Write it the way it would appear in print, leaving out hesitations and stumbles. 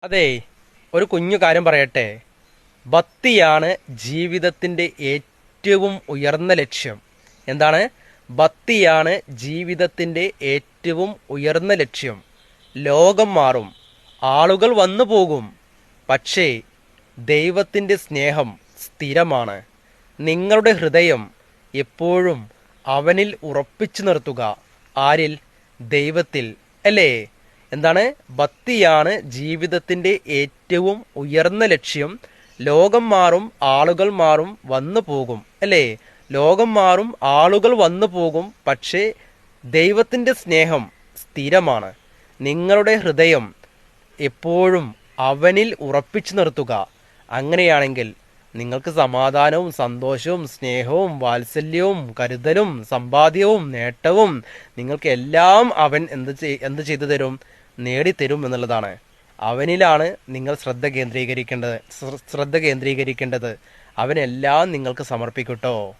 അതെ, ഒരു കുഞ്ഞു കാര്യം പറയട്ടെ. ഭക്തിയാണ് ജീവിതത്തിന്റെ ഏറ്റവും ഉയർന്ന ലക്ഷ്യം. എന്താണ്? ഭക്തിയാണ് ജീവിതത്തിന്റെ ഏറ്റവും ഉയർന്ന ലക്ഷ്യം. ലോകം മാറും, ആളുകൾ വന്നു പോകും, പക്ഷേ ദൈവത്തിന്റെ സ്നേഹം സ്ഥിരമാണ്. നിങ്ങളുടെ ഹൃദയം എപ്പോഴും അവനിൽ ഉറപ്പിച്ചു നിർത്തുക. ആരിൽ? ദൈവത്തിൽ. അല്ലേ? എന്താണ്? ഭക്തിയാണ് ജീവിതത്തിന്റെ ഏറ്റവും ഉയർന്ന ലക്ഷ്യം. ലോകം മാറും, ആളുകൾ മാറും, വന്നു പോകും. അല്ലേ? ലോകം മാറും, ആളുകൾ വന്നു പോകും, പക്ഷേ ദൈവത്തിന്റെ സ്നേഹം സ്ഥിരമാണ്. നിങ്ങളുടെ ഹൃദയം എപ്പോഴും അവനിൽ ഉറപ്പിച്ചു നിർത്തുക. അങ്ങനെയാണെങ്കിൽ നിങ്ങൾക്ക് സമാധാനവും സന്തോഷവും സ്നേഹവും വാത്സല്യവും കരുതലും സമ്പാദ്യവും നേട്ടവും നിങ്ങൾക്ക് എല്ലാം അവൻ എന്ത് ചെയ്തു തരും? നേടിത്തരും എന്നുള്ളതാണ്. അവനിലാണ് നിങ്ങൾ ശ്രദ്ധ കേന്ദ്രീകരിക്കേണ്ടത്. അവനെല്ലാം നിങ്ങൾക്ക് സമർപ്പിക്കട്ടോ.